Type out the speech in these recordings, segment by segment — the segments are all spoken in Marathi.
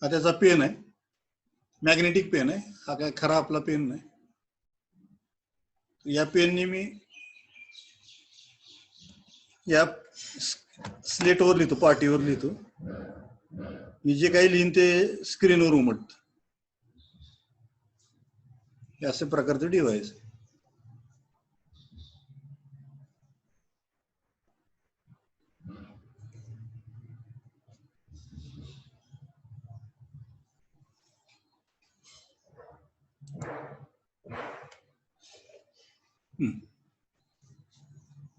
हा त्याचा पेन आहे, मॅग्नेटिक पेन आहे, हा काय खरा आपला पेन नाही. या पेनने मी या स्लेटवर लिहितो, पाटीवर लिहितो. मी जे काही लिहिन ते स्क्रीनवर उमटतं. हे अशा प्रकारचं डिव्हाइस आहे.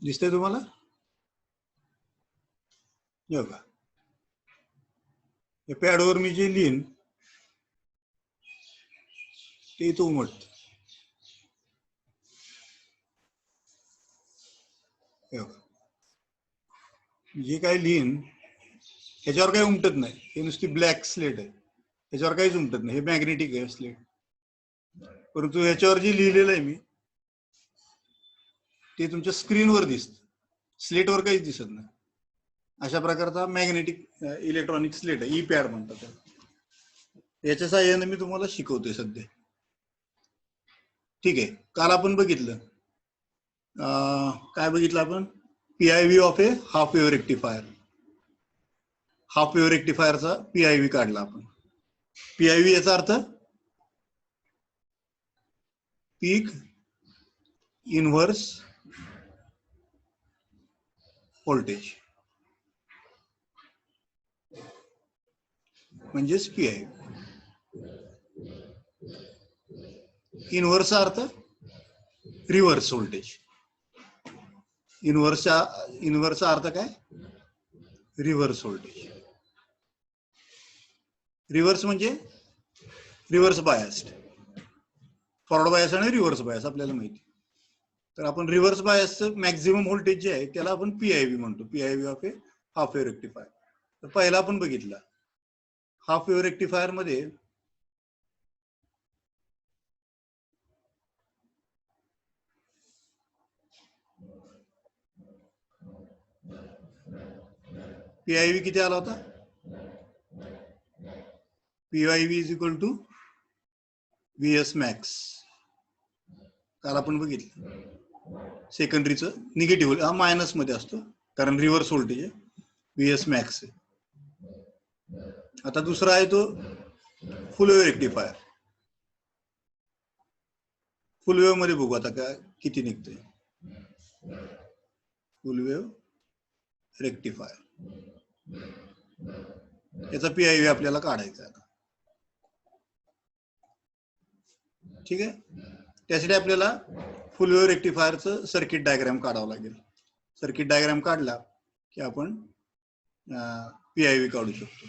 दिसतंय तुम्हाला? बघा, या पॅडवर मी जे लिहिन ते इथं उमटतं. जे काही लिहिन ह्याच्यावर काही उमटत नाही. हे नुसती ब्लॅक स्लेट आहे, ह्याच्यावर काहीच उमटत नाही. हे मॅग्नेटिक आहे स्लेट. परंतु ह्याच्यावर जे लिहिलेलं आहे मी ते तुमच्या स्क्रीनवर दिसतं, स्लेटवर काहीच दिसत नाही. अशा प्रकारचा मॅग्नेटिक इलेक्ट्रॉनिक स्लेट आहे, ई पॅड म्हणतात त्याला. याच्या साहाय्याने मी तुम्हाला शिकवतोय सध्या. ठीक आहे. काल आपण बघितलं, काय बघितलं आपण? PIV of a half wave rectifier. Half wave रेक्टिफायरचा PIV काढला आपण. PIV याचा अर्थ पीक इनव्हर्स व्होल्टेज म्हणजेच PIV. इनव्हर्सचा अर्थ रिव्हर्स व्होल्टेज. इनव्हर्सचा अर्थ काय? Reverse voltage. रिव्हर्स म्हणजे रिव्हर्स बायस्ड. फॉरवर्ड बायस आणि रिव्हर्स बायस आपल्याला माहिती. तर आपण रिव्हर्स बायसचं मॅक्झिमम व्होल्टेज जे आहे त्याला आपण PIV म्हणतो, PIV of a half wave rectifier. तर पहिला आपण बघितला हाफ वेव्ह रेक्टिफायर मध्ये PIV किती आला होता? PIV is equal to VS max. काल आपण बघितलं. सेकंडरीचं निगेटिव्ह, हा मायनस मध्ये असतो कारण रिव्हर्स व्होल्टेज आहे. VS मॅक्स आहे. आता दुसरा आहे तो फुल वेव्ह रेक्टिफायर. फुल वेव्ह मध्ये बघू आता काय किती निघतंय. फुल वेव्ह रेक्टिफायर, याचा PIV आपल्याला काढायचा आहे. ठीक आहे. त्यासाठी आपल्याला फुल वेव्ह रेक्टिफायरचं सर्किट डायग्राम काढावं लागेल. सर्किट डायग्राम काढला की आपण PIV काढू शकतो.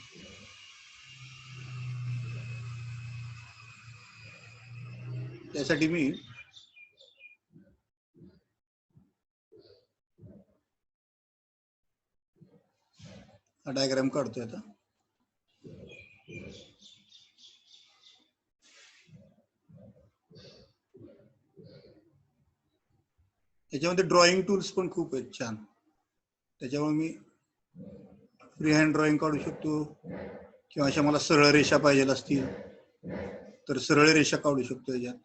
त्यासाठी मी हा डायग्राम काढतोय आता. त्याच्यामध्ये ड्रॉइंग टूल्स पण खूप आहेत छान. त्याच्यामुळे मी फ्री हँड ड्रॉइंग काढू शकतो किंवा अशा मला सरळ रेषा पाहिजे असतील तर सरळ रेषा काढू शकतो. याच्यात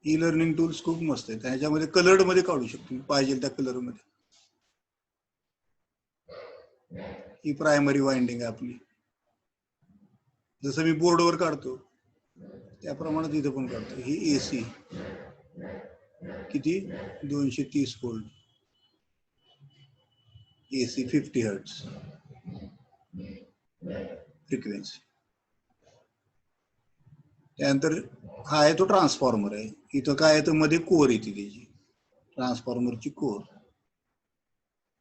ई लर्निंग टूल्स खूप मस्त आहेत. त्याच्यामध्ये कलर्ड मध्ये काढू शकतो पाहिजे त्या कलर मध्ये. ही प्रायमरी वाइंडिंग आहे आपली. जसं मी बोर्डवर काढतो त्याप्रमाणे तिथे पण काढतो. ही AC किती 230 व्होल्ट, AC 50 हर्ट्ज फ्रिक्वेन्सी. त्यानंतर हा आहे तो ट्रान्सफॉर्मर आहे. इथं काय आहे तर मध्ये कोर येते त्याची, ट्रान्सफॉर्मरची कोर.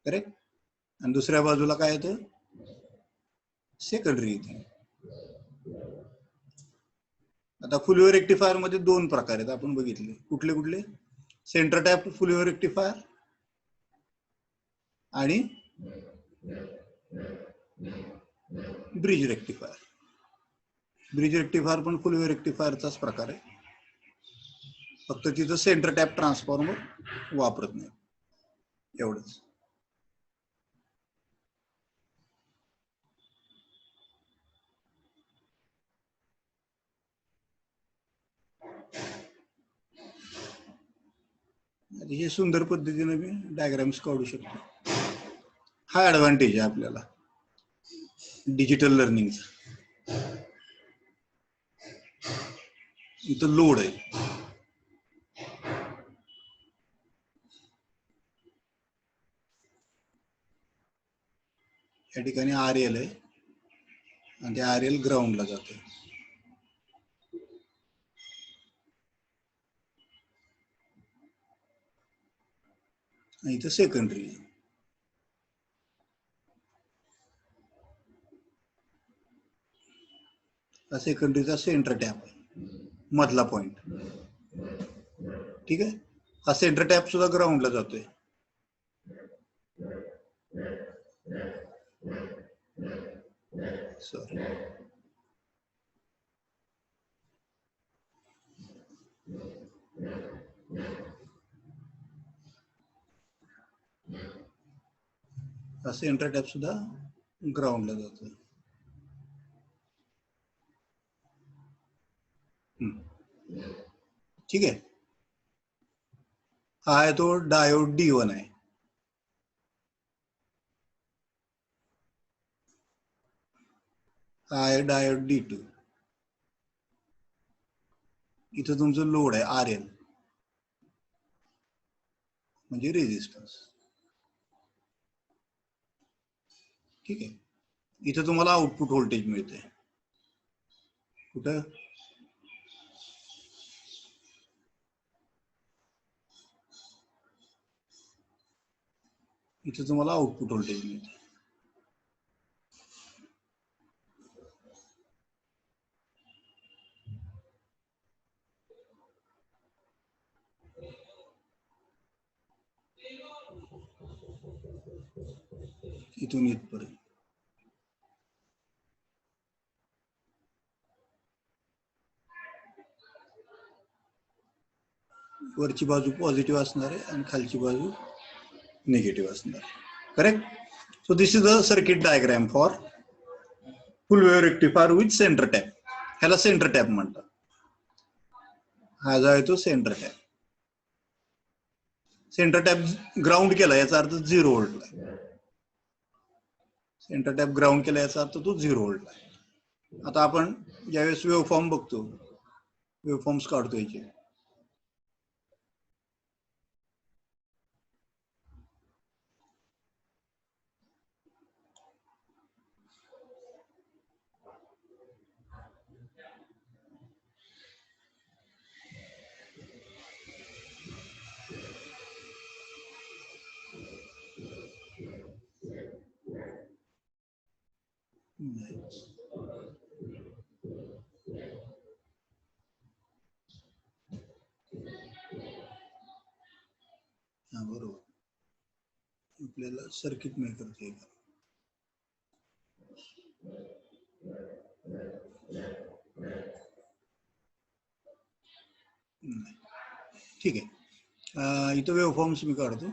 करेक्ट. आणि दुसऱ्या बाजूला काय आहे तर सेकंडरी येते. आता फुल वेव्ह रेक्टिफायर मध्ये दोन प्रकार आहेत आपण बघितले. कुठले कुठले? सेंटर टॅप फुल वेव्ह रेक्टिफायर आणि ब्रिज रेक्टिफायर. ब्रिज रेक्टिफायर पण फुल वेव्ह रेक्टिफायरचाच प्रकार आहे, फक्त तिथं सेंटर टॅप ट्रान्सफॉर्मर वापरत नाही, एवढंच. हे सुंदर पद्धतीने मी डायग्राम्स काढू शकतो. हा ऍडव्हान्टेज आहे आपल्याला डिजिटल लर्निंगचा. इथं लोड आहे, या ठिकाणी RL आहे आणि ते RL ग्राउंडला जाते. आणि इथं सेकंडरी आहे. हा सेकंडरीचा सेंटर टॅप आहे, मधला पॉइंट. ठीक आहे, हा सेंटर टॅप सुद्धा ग्राउंडला जातोय. सॉरी, हा सेंटर टॅप सुद्धा ग्राउंडला जातोय. ठीक आहे, हा आहे तो डायोड D1 आहे. हा आहे डायोड D2. इथं तुमचं लोड आहे RL म्हणजे रेजिस्टन्स. ठीक आहे, इथं तुम्हाला आउटपुट व्होल्टेज मिळते. कुठं? इथं तुम्हाला आउटपुट व्होल्टेज मिळते. इथून इथपर्यंत. वरची बाजू पॉझिटिव्ह असणार आहे आणि खालची बाजू निगेटिव्ह असणार आहे. Correct? So this is the circuit diagram for full wave rectifier with centre tap. ह्याला सेंटर टॅप म्हणतात. हा जो आहे तो centre tap. Centre tap ground केला याचा अर्थ 0 व्होल्टला. सेंटर टॅप ग्राउंड केला याचा अर्थ तो 0 व्होल्टला. आता आपण ज्यावेळेस वेव्ह फॉर्म बघतो, वेव्ह फॉर्म्स काढतो याचे, हा बरोबर, आपल्याला सर्किट मेकरचे ठीक आहे. इथं वेव्ह फॉर्म्स मी काढतो.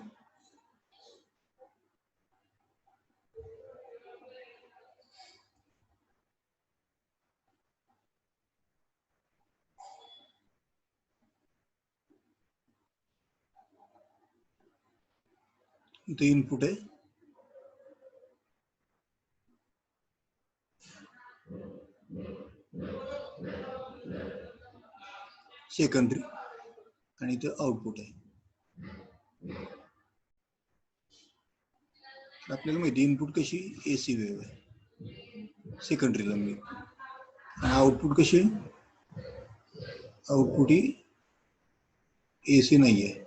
इथे इनपुट आहे, सेकंडरी, आणि इथे आउटपुट आहे. आपल्याला माहिती इनपुट कशी AC वेव्ह आहे सेकंडरीला मी, आणि आउटपुट कशी, आउटपुट ही AC नाही आहे.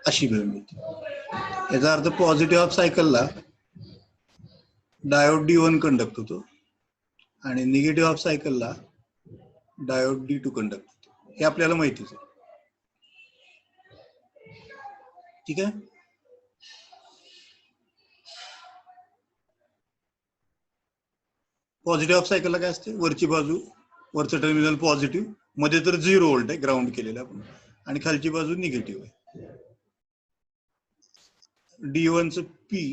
अशी वेव्ह मिळते. याचा अर्थ पॉझिटिव्ह हाफ सायकलला डायोड D1 कंडक्ट होतो आणि निगेटिव्ह हाफ सायकलला डायोड D2 कंडक्ट होतो. हे आपल्याला माहितीच आहे. ठीक आहे. पॉझिटिव्ह हाफ सायकलला काय असते, वरची बाजू वरचं टर्मिनल पॉझिटिव्ह, मध्ये तर 0 व्होल्ट आहे ग्राउंड केलेलं आपण, आणि खालची बाजू निगेटिव्ह आहे. D1 च P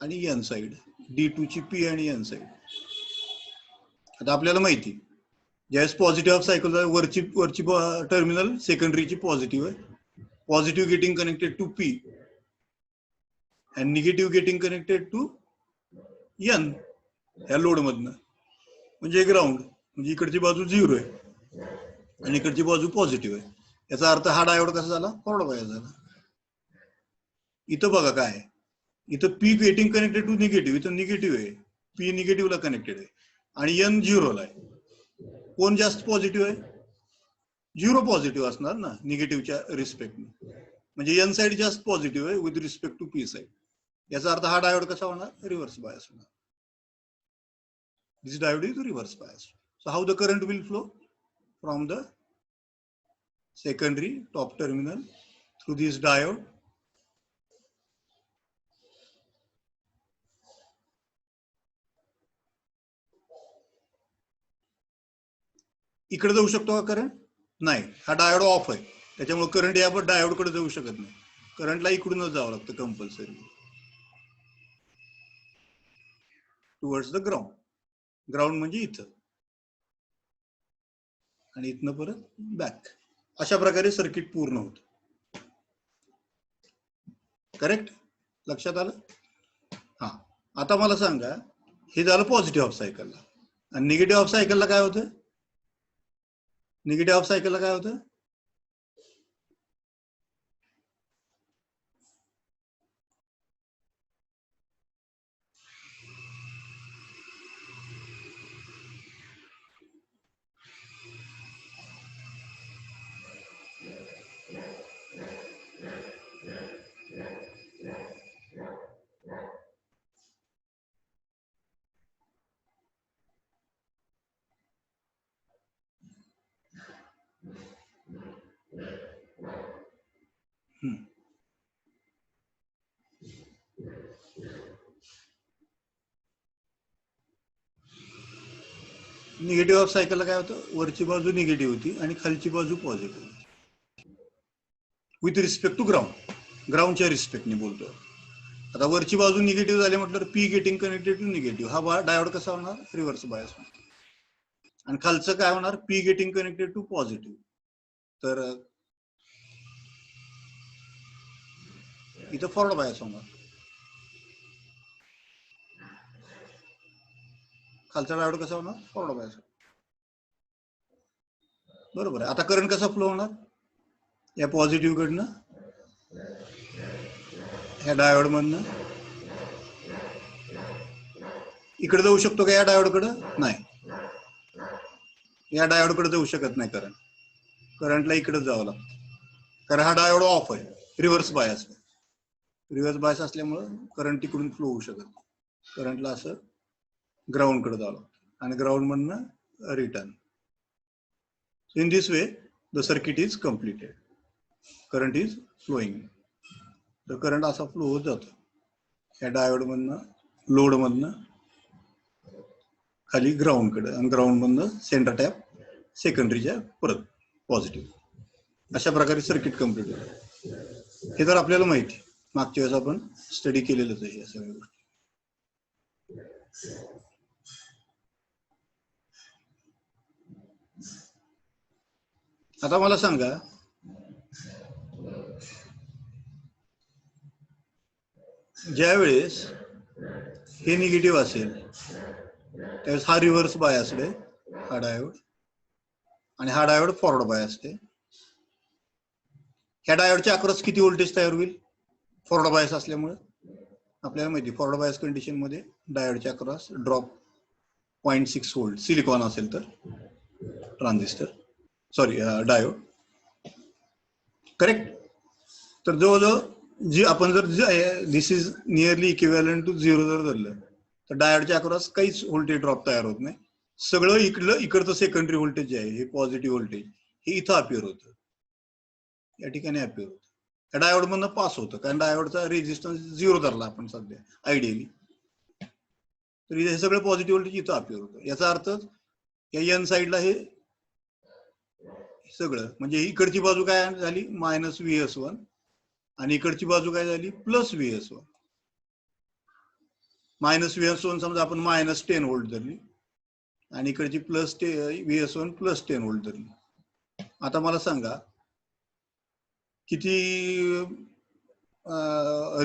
आणि N साइड, D2 ची P आणि N साइड. आता आपल्याला माहिती ज्यावेळेस पॉझिटिव्ह हाफ सायकल वरची टर्मिनल सेकंडरीची पॉझिटिव्ह आहे, positive getting connected to P and negative getting connected to N ह्या लोड मधनं, म्हणजे ग्राउंड, म्हणजे इकडची बाजू 0 आहे आणि इकडची बाजू पॉझिटिव्ह आहे. याचा अर्थ हा डायोड कसा झाला, फॉरवर्ड बायस झाला. इथं बघा काय आहे, इथं P getting connected to negative, इथं निगेटिव्ह आहे, P निगेटिव्हला कनेक्टेड आहे आणि N 0 ला आहे. कोण जास्त पॉझिटिव्ह आहे, 0 पॉझिटिव्ह असणार ना निगेटिव्हच्या रिस्पेक्टने, म्हणजे N साइड जास्त पॉझिटिव्ह आहे with respect to P side. याचा अर्थ हा डायोड कसा होणार, रिव्हर्स बायस होणार. This diode is reverse bias. So how the current will flow from the secondary top terminal through this diode इकडे जाऊ शकतो का करंट, नाही, हा डायोड ऑफ आहे त्याच्यामुळे करंट या डायोड कडे जाऊ शकत नाही, करंटला इकडूनच जावं लागतं compulsory towards the ground. Ground म्हणजे इथं आणि इथनं परत बॅक. अशा प्रकारे सर्किट पूर्ण होत. करेक्ट, लक्षात आलं. हा, आता मला सांगा, हे झालं पॉझिटिव्ह हाफ सायकलला, आणि निगेटिव्ह हाफ सायकलला काय होतं, निगेटिव्ह हाफ सायकलला काय होतं, निगेटिव्ह हाफ सायकलला काय होतं, वरची बाजू निगेटिव्ह होती आणि खालची बाजू पॉझिटिव्ह होती विथ रिस्पेक्ट टू ग्राउंड, ग्राउंडच्या रिस्पेक्टने बोलतो. आता वरची बाजू निगेटिव्ह झाली म्हटलं P getting connected to negative, हा डायोड कसा होणार, रिव्हर्स बायस होणार. आणि खालचं काय होणार, P getting connected to positive, तर इथं फॉरवर्ड बायस होणार. खालचा डायोड कसा होणार, फॉरवर्ड बायस. बरोबर आहे. आता करंट कसा फ्लो होणार, या पॉझिटिव्ह कडनं ह्या डायोड मधनं इकडे जाऊ शकतो का, या डायोड कडे नाही, या डायोड कडे जाऊ शकत नाही करंट, करंटला इकडेच जावं लागतं, कारण हा डायोड ऑफ आहे, रिव्हर्स बायस आहे. रिव्हर्स बायस असल्यामुळं करंट तिकडून फ्लो होऊ शकत नाही, करंटला असं ग्राउंड कडे जावं लागतं आणि ग्राउंड मधनं return. In this way the circuit is completed, current is flowing. तर करंट असा फ्लो होत जातो या डायोड मधनं, लोड मधनं खाली ग्राउंड कडे, आणि ग्राउंड मधनं सेंटर टॅप सेकंडरीच्या परत पॉझिटिव्ह. अशा प्रकारे सर्किट कम्प्लीट होतं. हे तर आपल्याला माहिती, मागच्या वेळेस आपण स्टडी केलेलंच आहे या सगळ्या गोष्टी. आता मला सांगा, ज्या वेळेस हे निगेटिव्ह असेल त्यावेळेस हा रिव्हर्स बायस्ड आहे हा डायोड, आणि हा डायोड फॉरवर्ड बायस्ड आहे. ह्या डायोडच्या अक्रॉस किती व्होल्टेज तयार होईल, फॉरवर्ड बायस असल्यामुळे आपल्याला माहिती, फॉरवर्ड बायस कंडिशन मध्ये डायोडच्या अक्रॉस ड्रॉप 0.6 व्होल्ट, सिलिकॉन असेल तर ट्रान्झिस्टर, सॉरी डायोड, करेक्ट. तर जवळजवळ जी आपण जर दिस इज नियरली इक्विव्हॅलंट टू 0 जर धरलं तर डायोडच्या अक्रॉस काहीच व्होल्टेज ड्रॉप तयार होत नाही. सगळं इकडचं सेकंडरी व्होल्टेज जे आहे हे पॉझिटिव्ह व्होल्टेज हे इथं अपिअर होतं, या ठिकाणी अपिअर होतं. त्या डायोड मधनं पास होतं, कारण डायोडचा रेजिस्टन्स 0 धरला आपण सध्या आयडियली. तर हे सगळं पॉझिटिव्ह व्होल्टेज इथं अपिअर होतं. याचा अर्थ या एन साईडला हे सगळं म्हणजे इकडची बाजू काय झाली -VS1 आणि इकडची बाजू काय झाली +VS1. -VS1 समजा आपण -10 व्होल्ट धरली आणि इकडची VS1 +10 व्होल्ट धरली. आता मला सांगा किती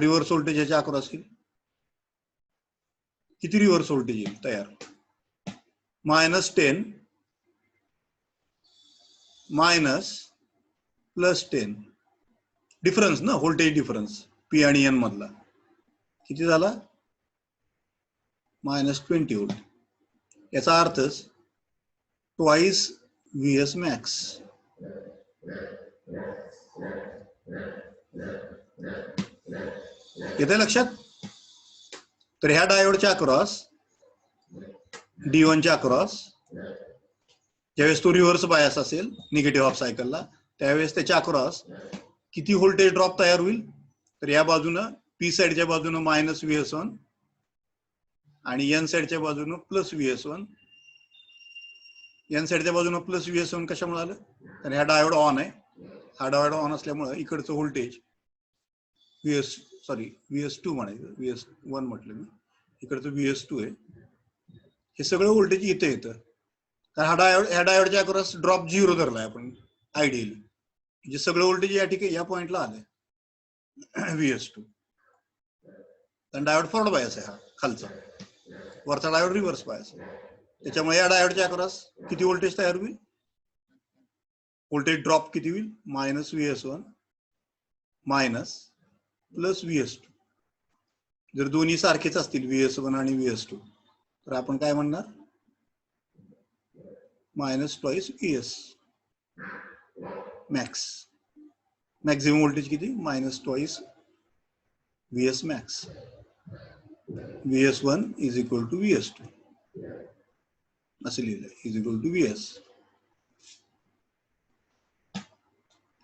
रिव्हर्स व्होल्टेज याच्या अक्रॉस येईल, किती रिव्हर्स व्होल्टेज येईल तयार? -10 -+10 डिफरन्स ना, व्होल्टेज डिफरन्स पी आणि एन मधला किती झाला -20 व्होल्ट. याचा अर्थच ट्वाइस VS मॅक्स. येते लक्षात? तर ह्या डायोडच्या अक्रॉस D1 च्या अक्रॉस ज्यावेळेस तो रिव्हर्स बायस असेल निगेटिव्ह हाफ सायकलला, त्यावेळेस त्याच्या अक्रॉस किती व्होल्टेज ड्रॉप तयार होईल? तर या बाजूनं पी साइडच्या बाजूनं -VS1 आणि एन साइडच्या बाजूनं +VS1. एन साइडच्या बाजूनं +VS1 कशामुळे आलं? तर ह्या डायोड ऑन आहे. हा डायोड ऑन असल्यामुळे इकडचं व्होल्टेज VS2 म्हणायचं, VS1 म्हटलं मी, इकडचं VS2 आहे. हे सगळं व्होल्टेज इथे येतं. तर ह्या डायोडच्या अक्रॉस ड्रॉप 0 धरलाय आपण आयडियली, म्हणजे सगळं व्होल्टेज या ठिकाणी या पॉइंटला आलंय VS2. कारण डायोड फॉरवर्ड बायस आहे, हा खालचा, वरचा डायोड रिव्हर्स बायस आहे. त्याच्यामुळे या डायोडच्या अक्रॉस किती व्होल्टेज तयार होईल? व्होल्टेज ड्रॉप किती होईल? -VS1 +VS2. जर दोन्ही सारखेच असतील VS1 आणि VS2 तर आपण काय म्हणणार? -2 VS मॅक्स. मॅक्झिमम व्होल्टेज किती? -2 VS मॅक्स. VS1 = VS2 असं लिहिलंय, = VS.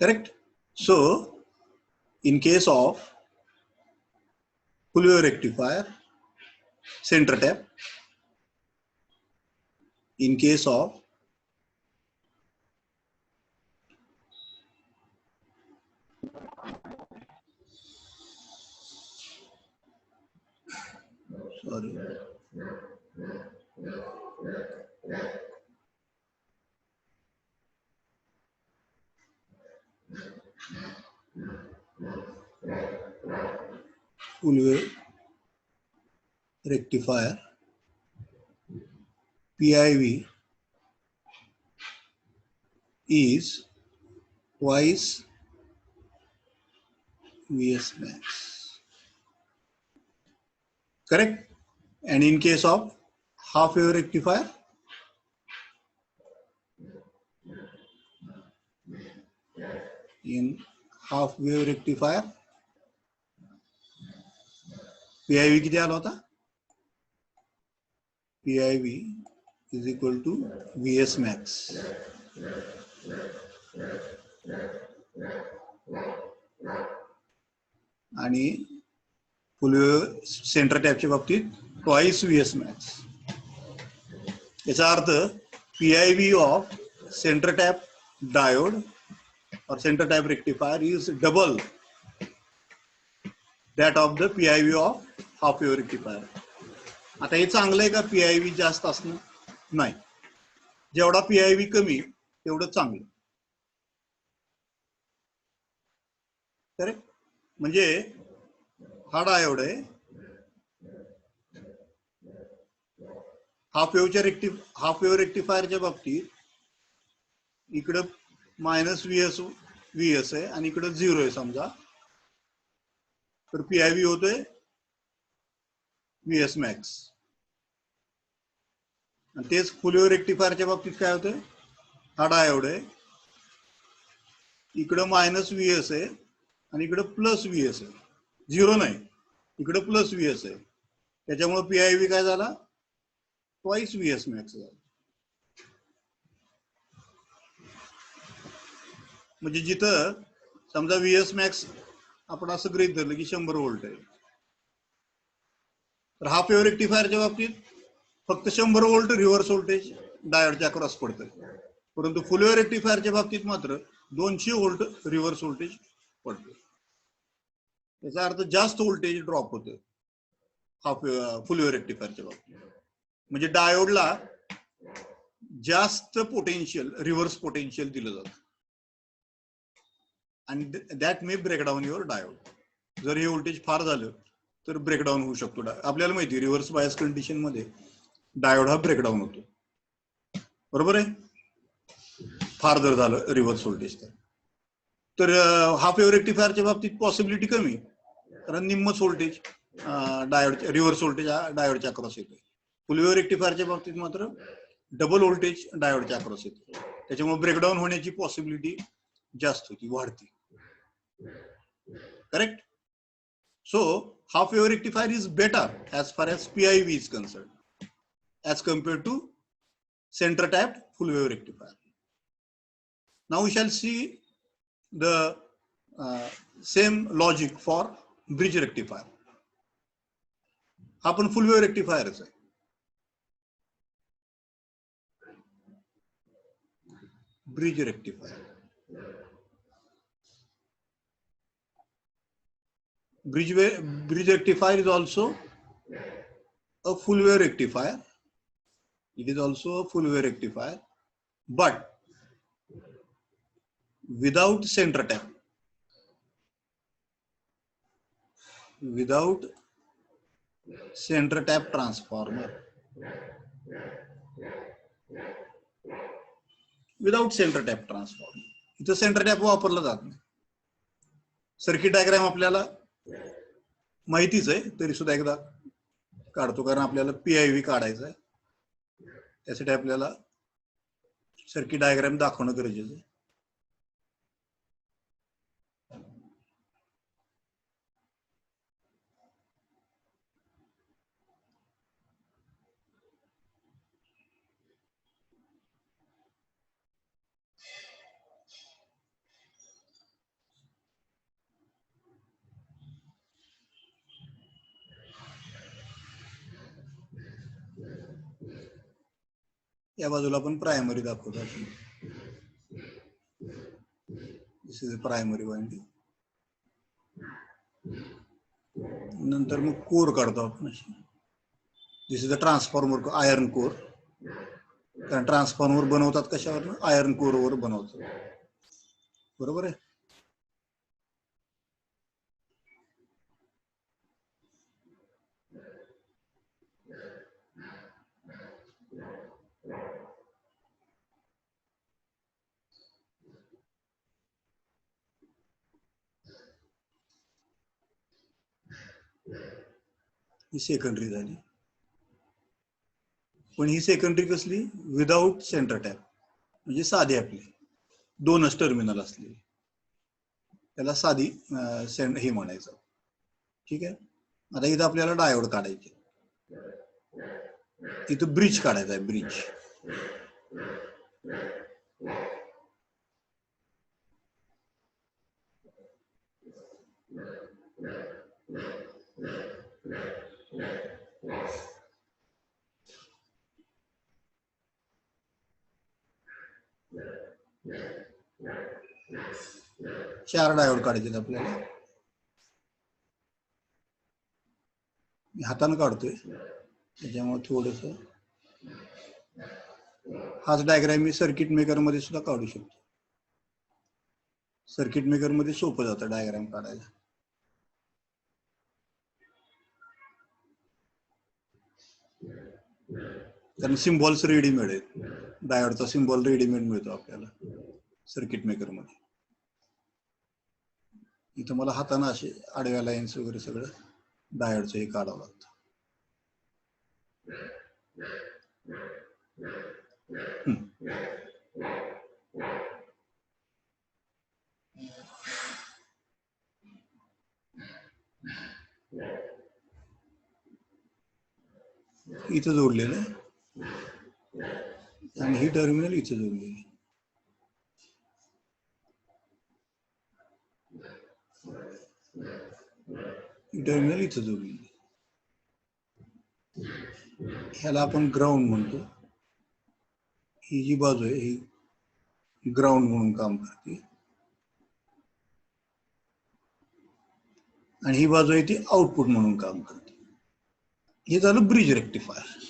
Correct? So, in case of full wave rectifier, center tap, in case of full wave rectifier, PIV is twice VS max. Correct? And in case of half wave rectifier, in half wave rectifier PIV किती आला होता? PIV = VS max. आणि फुल वेव्ह सेंटर टॅपच्या बाबतीत ट्वाइस VS max. याचा अर्थ PIV of centre tap diode or center type rectifier is double that of the PIV of half wave rectifier. आता हे चांगलं आहे का PIV जास्त असणं? नाही, जेवढा PIV कमी तेवढं चांगलं. करेक्ट? म्हणजे हा डायोड आहे हाफ वेव्ह रेक्टिफायरच्या बाबतीत इकडं -VS आहे आणि इकडं 0 आहे समजा, तर PIV होतोय VS मॅक्स. आणि तेच फुल वेव्ह रेक्टिफायरच्या बाबतीत काय होतंय? हा डायोड आहे, इकडं -VS आहे आणि इकडं +VS आहे, 0 नाही, इकडं +VS आहे. त्याच्यामुळे पीआयव्ही काय झाला, ट्वाइस व्हीएस मॅक्स झाला. म्हणजे जिथं समजा व्हीएस मॅक्स आपण असं गृहीत धरलं की 100 व्होल्ट आहे, तर हाफ वेव्ह रेक्टिफायरच्या बाबतीत फक्त 100 व्होल्ट रिव्हर्स व्होल्टेज डायोडच्या अक्रॉस पडतं. परंतु फुल वेव्ह रेक्टिफायरच्या बाबतीत मात्र 200 व्होल्ट रिव्हर्स व्होल्टेज पडतं. याचा अर्थ जास्त व्होल्टेज ड्रॉप होतं हाफ फुल वेव्ह रेक्टिफायरच्या बाबतीत. म्हणजे डायोडला जास्त पोटेन्शियल, रिव्हर्स पोटेन्शियल दिलं जातं. आणि that may break down your diode. जर हे व्होल्टेज फार झालं तर ब्रेकडाऊन होऊ शकतो. आपल्याला माहिती रिव्हर्स बायस कंडिशन मध्ये डायोड हा ब्रेकडाऊन होतो, बरोबर आहे, फार जर झालं रिव्हर्स व्होल्टेज. तर हाफ वेव्ह रेक्टिफायरच्या बाबतीत पॉसिबिलिटी कमी, कारण निम्मच व्होल्टेज डायोड रिव्हर्स व्होल्टेज डायोडच्या अक्रॉस येतो. फुल वेव्ह रेक्टिफायरच्या बाबतीत मात्र डबल व्होल्टेज डायोडच्या अक्रॉस येतो. त्याच्यामुळे ब्रेकडाऊन होण्याची पॉसिबिलिटी जास्त होती, वाढते. Correct. So half wave rectifier is better as far as PIV is concerned as compared to center tapped full wave rectifier. Now we shall see the same logic for bridge rectifier. हा पण full wave rectifier आहे. Bridge rectifier. Bridge rectifier is also a full wave rectifier. It is also a full wave rectifier, but without center tap. Without center tap transformer. Without center tap transformer. इथं सेंटर टॅप वापरला जात नाही. सर्किट डायग्राम आपल्याला माहितीच आहे, तरी सुद्धा एकदा काढतो, कारण आपल्याला पीआयव्ही काढायचं आहे. त्यासाठी आपल्याला सर्किट डायग्राम दाखवणं गरजेचं आहे. या बाजूला आपण प्रायमरी दाखवतो. This is primary winding. नंतर मग कोर काढतो आपण. This is a transformer, iron core. कारण ट्रान्सफॉर्मर बनवतात कशावर? आयर्न कोरवर बनवतात, बरोबर आहे. ही सेकंडरी झाली. पण ही सेकंडरी कसली? विदाउट सेंटर टॅप, म्हणजे साधी आपली दोनच टर्मिनल असलेली, त्याला साधी हे म्हणायचं. ठीक आहे. आता इथं आपल्याला डायोड काढायचे, इथं ब्रिज काढायचा आहे. ब्रिज चार डायोड काढायचे आपल्याला. मी हाताने काढतोय, त्याच्यामुळे थोडस हाच डायग्राम मी सर्किट मेकर मध्ये सुद्धा काढू शकतो. सर्किट मेकर मध्ये सोपं जातं डायग्राम काढायला. कारण सिम्बॉल्स रेडीमेड आहेत. डायोडचा सिम्बॉल रेडीमेड मिळतो आपल्याला सर्किट मेकर मध्ये. इथं मला हाताने असे आडव्या लाईन्स वगैरे सगळं डायोडचं हे काढावं लागतं. इथं जोडलेलं आहे आणि ही टर्मिनल इथं जोडलेली आहे. टर्मिनल इथं जोडलेली. ह्याला आपण ग्राउंड म्हणतो. ही जी बाजू आहे ही ग्राउंड म्हणून काम करते आणि ही बाजू आहे ती आउटपुट म्हणून काम करते. हे झालं ब्रिज रेक्टिफायर.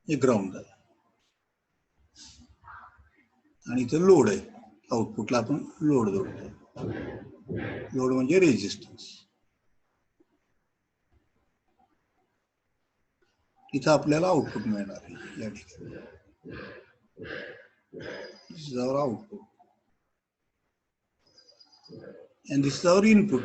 हे ग्राउंड झालं आणि इथं लोड आहे. आउटपुटला आपण लोड जोडतो. लोड म्हणजे रेजिस्टन्स. इथं आपल्याला आउटपुट मिळणार आहे या ठिकाणी. This is our output and this is our input.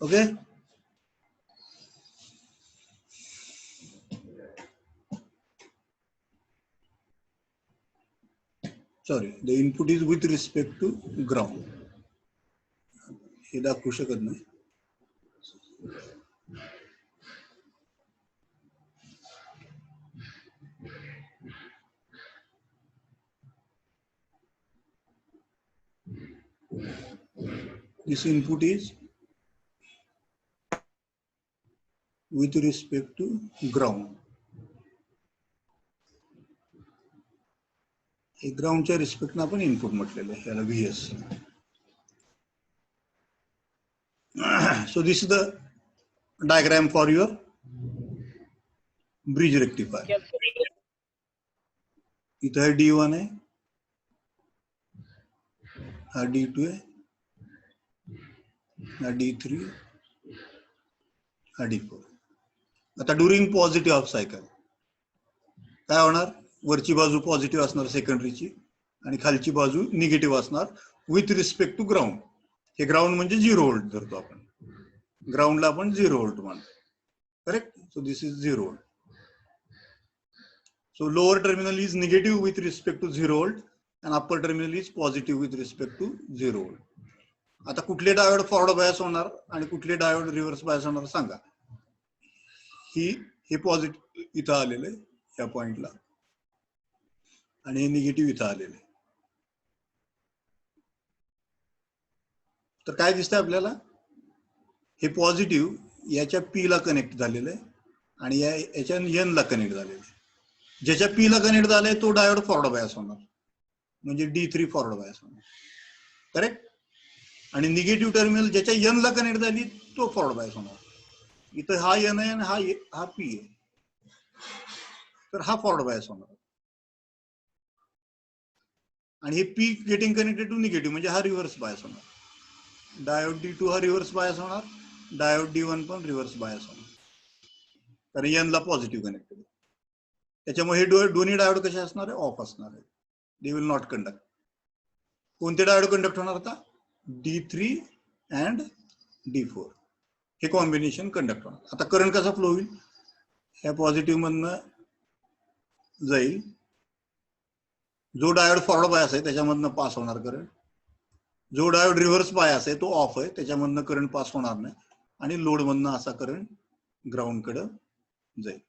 Okay. Sorry, the input is with respect to ground. हे दाखवू शकत नाही. This input is with respect to ground. हे ग्राउंडच्या रिस्पेक्टने आपण इनपुट म्हटलेलं आहे याला VS. So this is the diagram for your bridge rectifier. इथं है D1 आहे, हा D2 आहे, हा D3, हा D4. आता ड्युरिंग पॉझिटिव्ह हाफ सायकल काय होणार? वरची बाजू पॉझिटिव्ह असणार सेकंडरीची आणि खालची बाजू निगेटिव्ह असणार विथ रिस्पेक्ट टू ग्राउंड. हे ग्राउंड म्हणजे 0 व्होल्ट धरतो आपण. ग्राउंडला आपण 0 व्होल्ट मानतो. Correct? So this is 0 volt. So lower terminal is negative with respect to 0 volt and upper terminal is positive with respect to 0 volt. आता कुठले डायोड फॉरवर्ड बायस होणार आणि कुठले डायोड रिव्हर्स बायस होणार सांगा. हे पॉझिटिव्ह इथं आलेलं आहे या पॉइंटला आणि हे निगेटिव्ह इथं आलेलं आहे. तर काय दिसतंय आपल्याला? हे पॉझिटिव्ह याच्या P ला कनेक्ट झालेलं आहे आणि याच्या N ला कनेक्ट झालेलं आहे. ज्याच्या P ला कनेक्ट झालंय तो डायोड फॉरवर्ड बायस होणार म्हणजे D3 फॉरवर्ड बायस होणार. करेक्ट? आणि निगेटिव्ह टर्मिनल ज्याच्या N ला कनेक्ट झाली तो फॉरवर्ड बायस होणार. इथं हा N आहे आणि हा P आहे, तर हा फॉरवर्ड बायस होणार. आणि हे P getting connected to negative म्हणजे हा रिव्हर्स बायस होणार. डायोड D2 हा रिव्हर्स बायस होणार, डायोड D1 पण रिव्हर्स बायस होणार कारण N ला पॉझिटिव्ह कनेक्टेड. त्याच्यामुळे हे दोन्ही डायोड कसे असणार आहे? ऑफ असणार आहे. They will not conduct. कोणते डायोड कंडक्ट होणार आता? D3 अँड D4 हे कॉम्बिनेशन कंडक्ट होणार. आता करंट कसा फ्लो होईल? ह्या पॉझिटिव्ह मधनं जाईल, जो डायोड फॉरवर्ड बायस आहे त्याच्यामधनं पास होणार करंट. जो डायोड रिव्हर्स बायस आहे तो ऑफ आहे, त्याच्यामधनं करंट पास होणार नाही आणि लोड मधनं असा करंट ग्राउंड कडे जाईल.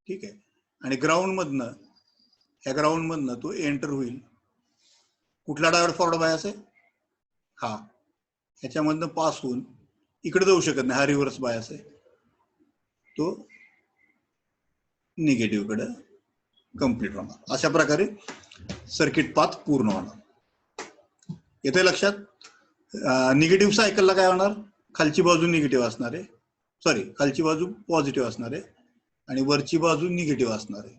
ठीक आहे? आणि ग्राउंड मधनं ह्या ग्राउंड मधनं तो एंटर होईल. कुठला डायोड फॉरवर्ड बायस आहे? हा. ह्याच्यामधनं पास होऊन इकडे जाऊ शकत नाही, हा रिव्हर्स बायस आहे, तो निगेटिव्ह कडे कंप्लीट होणार. अशा प्रकारे सर्किट पाथ पूर्ण होणार. येते लक्षात? निगेटिव्ह सायकलला काय होणार? खालची बाजू निगेटिव्ह असणार आहे, सॉरी खालची बाजू पॉझिटिव्ह असणार आहे आणि वरची बाजू निगेटिव्ह असणार आहे.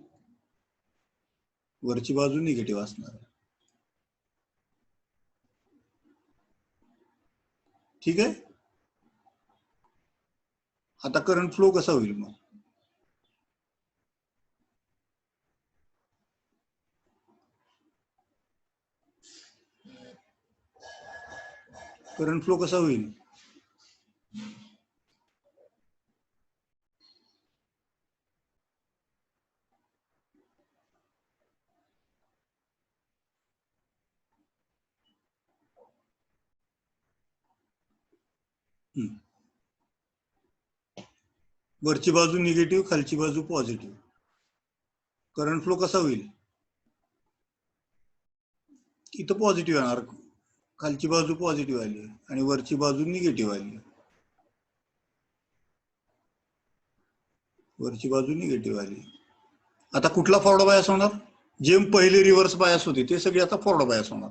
वरची बाजू निगेटिव्ह असणार आहे. ठीक आहे. आता करंट फ्लो कसा होईल मग? करंट फ्लो कसा होईल? वरची बाजू निगेटिव्ह, खालची बाजू पॉझिटिव्ह. करंट फ्लो कसा होईल? इथं पॉझिटिव्ह येणार, खालची बाजू पॉझिटिव्ह आली आणि वरची बाजू निगेटिव्ह आली. वरची बाजू निगेटिव्ह आली. आता कुठला फॉरवर्ड बायस होणार? जे पहिले रिव्हर्स बायस होते ते सगळे आता फॉरवर्ड बायस होणार,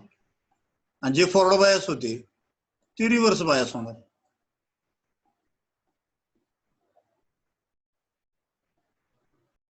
आणि जे फॉरवर्ड बायस होते ते रिव्हर्स बायस होणार.